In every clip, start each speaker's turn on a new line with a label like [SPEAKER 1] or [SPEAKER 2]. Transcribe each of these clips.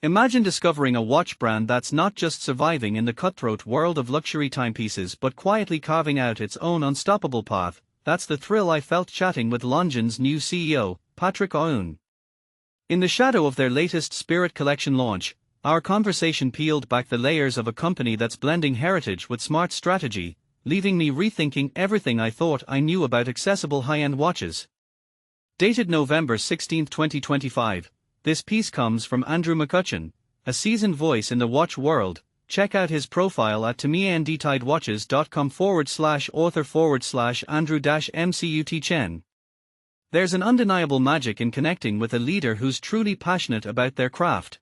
[SPEAKER 1] Imagine discovering a watch brand that's not just surviving in the cutthroat world of luxury timepieces but quietly carving out its own unstoppable path. That's the thrill I felt chatting with Longines' new CEO, Patrick Aoun. In the shadow of their latest Spirit Collection launch, our conversation peeled back the layers of a company that's blending heritage with smart strategy, leaving me rethinking everything I thought I knew about accessible high-end watches. Dated November 16, 2025, this piece comes from Andrew McCutcheon, a seasoned voice in the watch world. Check out his profile at timeandtidewatches.com/author/Andrew-MCUT-Chen. There's an undeniable magic in connecting with a leader who's truly passionate about their craft.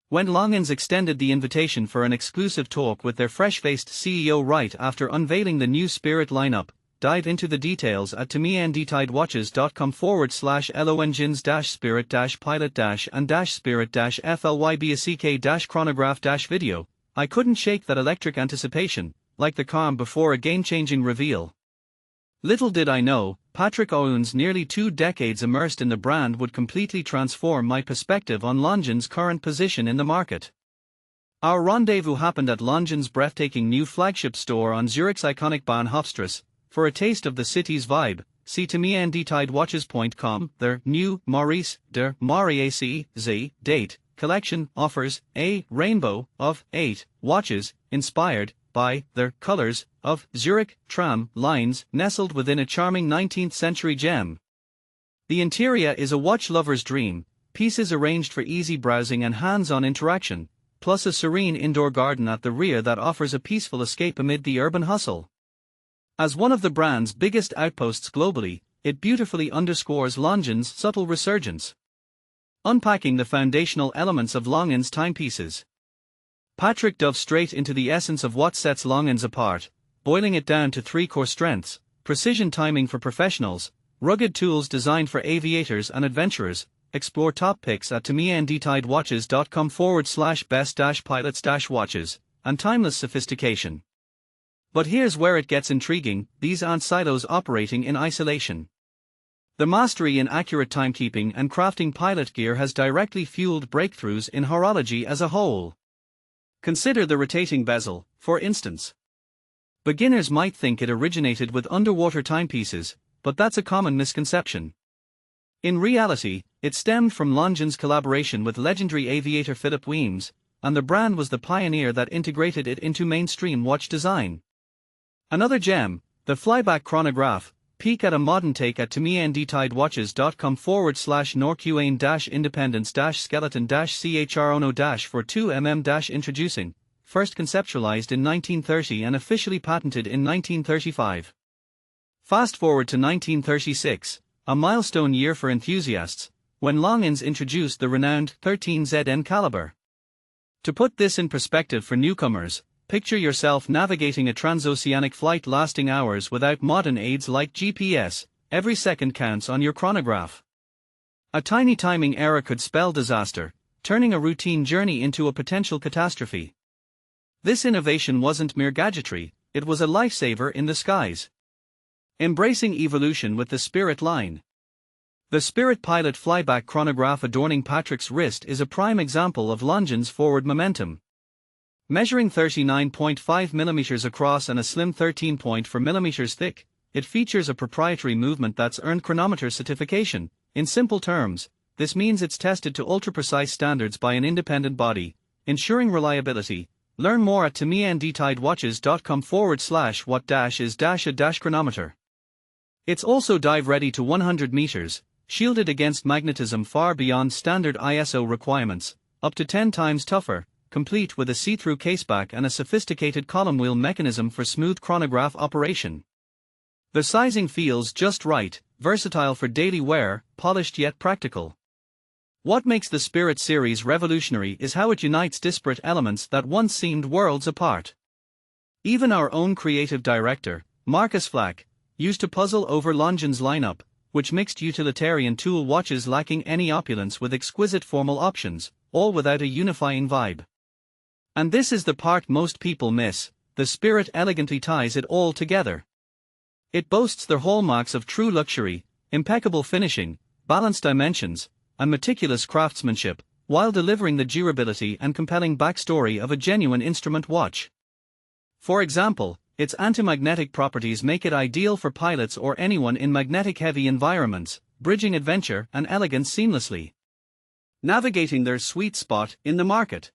[SPEAKER 1] When Longines extended the invitation for an exclusive talk with their fresh-faced CEO right after unveiling the new Spirit lineup, dive into the details at timeandtidewatches.com/Longines-Spirit-Pilot-and-Spirit-FLYBACK-chronograph-video. I couldn't shake that electric anticipation, like the calm before a game-changing reveal. Little did I know, Patrick Aoun's nearly 2 decades immersed in the brand would completely transform my perspective on Longines' current position in the market. Our rendezvous happened at Longines' breathtaking new flagship store on Zurich's iconic Bahnhofstrasse. For a taste of the city's vibe, see timeandtidewatches.com. Their new Maurice de Mariac Z date collection offers a rainbow of 8 watches inspired by the colors of Zurich tram lines nestled within a charming 19th century gem. The interior is a watch lover's dream, pieces arranged for easy browsing and hands-on interaction, plus a serene indoor garden at the rear that offers a peaceful escape amid the urban hustle. As one of the brand's biggest outposts globally, it beautifully underscores Longines' subtle resurgence. Unpacking the foundational elements of Longines' timepieces. Patrick dove straight into the essence of what sets Longines apart, boiling it down to 3 core strengths: precision timing for professionals, rugged tools designed for aviators and adventurers. Explore top picks at timeandtidewatches.com/best-pilots-watches, and timeless sophistication. But here's where it gets intriguing: these aren't silos operating in isolation. The mastery in accurate timekeeping and crafting pilot gear has directly fueled breakthroughs in horology as a whole. Consider the rotating bezel, for instance. Beginners might think it originated with underwater timepieces, but that's a common misconception. In reality, it stemmed from Longines' collaboration with legendary aviator Philip Weems, and the brand was the pioneer that integrated it into mainstream watch design. Another gem, the flyback chronograph. Peek at a modern take at timeandtidewatches.com/norqain-skeleton-skeleton-chrono-for 2mm- First conceptualized in 1930 and officially patented in 1935. Fast forward to 1936, a milestone year for enthusiasts, when Longines introduced the renowned 13ZN caliber. To put this in perspective for newcomers, picture yourself navigating a transoceanic flight lasting hours without modern aids like GPS. Every second counts on your chronograph. A tiny timing error could spell disaster, turning a routine journey into a potential catastrophe. This innovation wasn't mere gadgetry, it was a lifesaver in the skies. Embracing evolution with the Spirit line. The Spirit Pilot flyback chronograph adorning Patrick's wrist is a prime example of Longines' forward momentum. Measuring 39.5 mm across and a slim 13.4 mm thick, it features a proprietary movement that's earned chronometer certification. In simple terms, this means it's tested to ultra-precise standards by an independent body, ensuring reliability. Learn more at timeandtidewatches.com/what-is-a-chronometer. It's also dive-ready to 100 meters, shielded against magnetism far beyond standard ISO requirements, up to 10 times tougher, complete with a see-through caseback and a sophisticated column wheel mechanism for smooth chronograph operation. The sizing feels just right, versatile for daily wear, polished yet practical. What makes the Spirit series revolutionary is how it unites disparate elements that once seemed worlds apart. Even our own creative director, Marcus Flack, used to puzzle over Longines' lineup, which mixed utilitarian tool watches lacking any opulence with exquisite formal options, all without a unifying vibe. And this is the part most people miss: the Spirit elegantly ties it all together. It boasts the hallmarks of true luxury: impeccable finishing, balanced dimensions, and meticulous craftsmanship, while delivering the durability and compelling backstory of a genuine instrument watch. For example, its anti-magnetic properties make it ideal for pilots or anyone in magnetic-heavy environments, bridging adventure and elegance seamlessly, navigating their sweet spot in the market.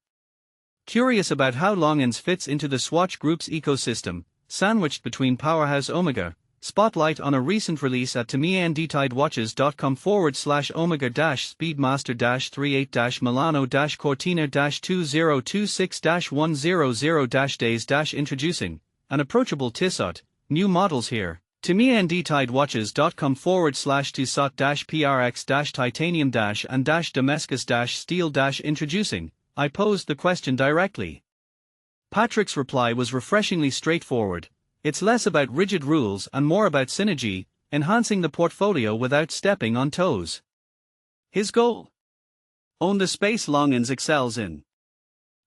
[SPEAKER 1] Curious about how Longines fits into the Swatch Group's ecosystem, sandwiched between powerhouse Omega, spotlight on a recent release at TamiendTideWatches.com/Omega-Speedmaster-38-Milano-Cortina-20206-100-days- introducing approachable Tissot, new models here. TamiendTideWatches.com/Tissot-PRX-Titanium-and-Damascus-Steel- introducing. I posed the question directly. Patrick's reply was refreshingly straightforward. It's less about rigid rules and more about synergy, enhancing the portfolio without stepping on toes. His goal? Own the space Longines excels in.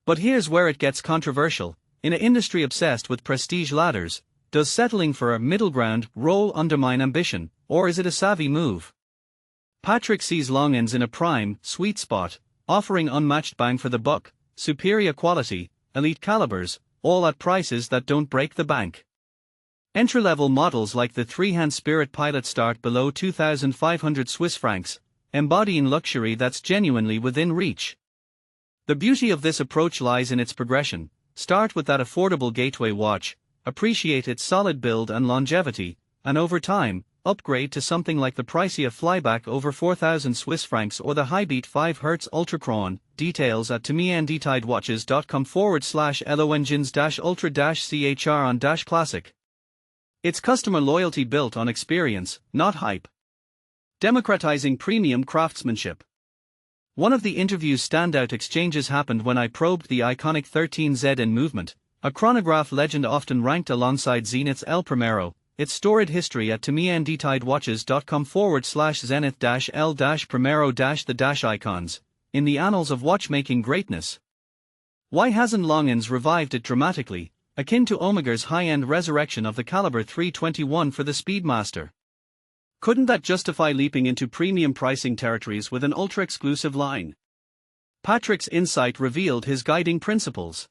[SPEAKER 1] But here's where it gets controversial. In an industry obsessed with prestige ladders, does settling for a middle ground role undermine ambition, or is it a savvy move? Patrick sees Longines in a prime, sweet spot, offering unmatched bang for the buck, superior quality, elite calibers, all at prices that don't break the bank. Entry-level models like the three-hand Spirit Pilot start below 2,500 Swiss francs, embodying luxury that's genuinely within reach. The beauty of this approach lies in its progression. Start with that affordable gateway watch, appreciate its solid build and longevity, and over time, upgrade to something like the pricier flyback over 4,000 Swiss francs or the high-beat 5 Hz Ultra-Chron. Details at TamiendTideWatches.com/Longines-Ultra-CHR-on-Classic. It's customer loyalty built on experience, not hype. Democratizing premium craftsmanship. One of the interview's standout exchanges happened when I probed the iconic 13ZN movement, a chronograph legend often ranked alongside Zenith's El Primero. Its storied history at TamiendTideWatches.com/Zenith-El-Primero-the-icons, in the annals of watchmaking greatness. Why hasn't Longines revived it dramatically, akin to Omega's high-end resurrection of the caliber 321 for the Speedmaster? Couldn't that justify leaping into premium pricing territories with an ultra-exclusive line? Patrick's insight revealed his guiding principles.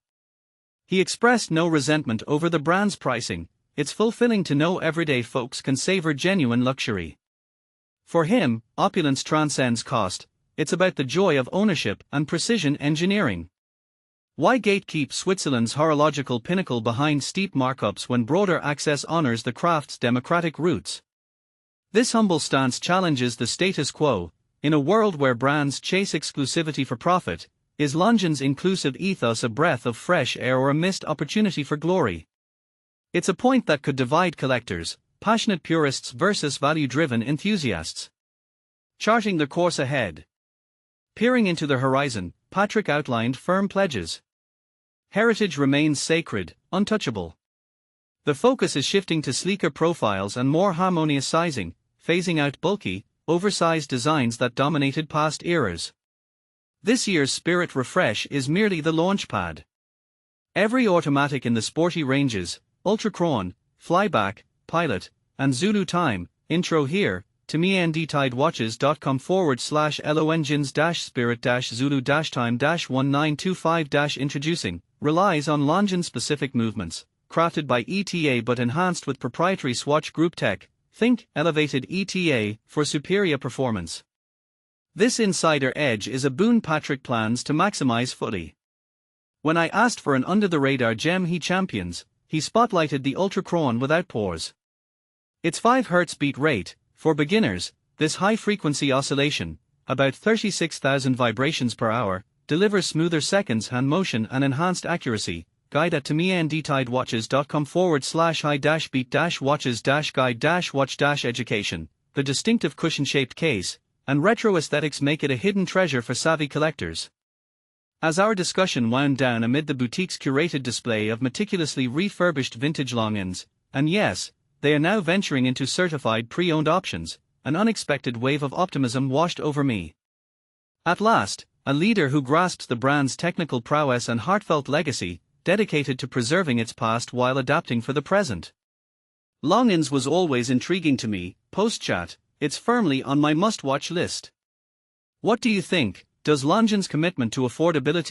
[SPEAKER 1] He expressed no resentment over the brand's pricing. It's fulfilling to know everyday folks can savor genuine luxury. For him, opulence transcends cost. It's about the joy of ownership and precision engineering. Why gatekeep Switzerland's horological pinnacle behind steep markups when broader access honors the craft's democratic roots? This humble stance challenges the status quo. In a world where brands chase exclusivity for profit, is Longines' inclusive ethos a breath of fresh air or a missed opportunity for glory? It's a point that could divide collectors, passionate purists versus value-driven enthusiasts. Charting the course ahead. Peering into the horizon, Patrick outlined firm pledges. Heritage remains sacred, untouchable. The focus is shifting to sleeker profiles and more harmonious sizing, phasing out bulky, oversized designs that dominated past eras. This year's Spirit refresh is merely the launchpad. Every automatic in the sporty ranges, Ultra-Chron, Flyback, Pilot, and Zulu Time, intro here, TamiendTideWatches.com/LONGINES-Spirit-Zulu-Time-1925-introducing, relies on Longines-specific movements, crafted by ETA but enhanced with proprietary Swatch Group tech. Think elevated ETA for superior performance. This insider edge is a boon Patrick plans to maximize fully. When I asked for an under-the-radar gem he champions, he spotlighted the Ultra-Chron without pause. Its 5 Hz beat rate, for beginners, this high-frequency oscillation, about 36,000 vibrations per hour, delivers smoother seconds hand motion and enhanced accuracy. Guide at TamiendTideWatches.com/high-beat-watches-guide-watch-education. The distinctive cushion-shaped case and retro aesthetics make it a hidden treasure for savvy collectors. As our discussion wound down amid the boutique's curated display of meticulously refurbished vintage Longines, and yes, they are now venturing into certified pre-owned options, an unexpected wave of optimism washed over me. At last, a leader who grasps the brand's technical prowess and heartfelt legacy, dedicated to preserving its past while adapting for the present. Longines was always intriguing to me. Post-chat, it's firmly on my must-watch list. What do you think? Does Longines' commitment to affordability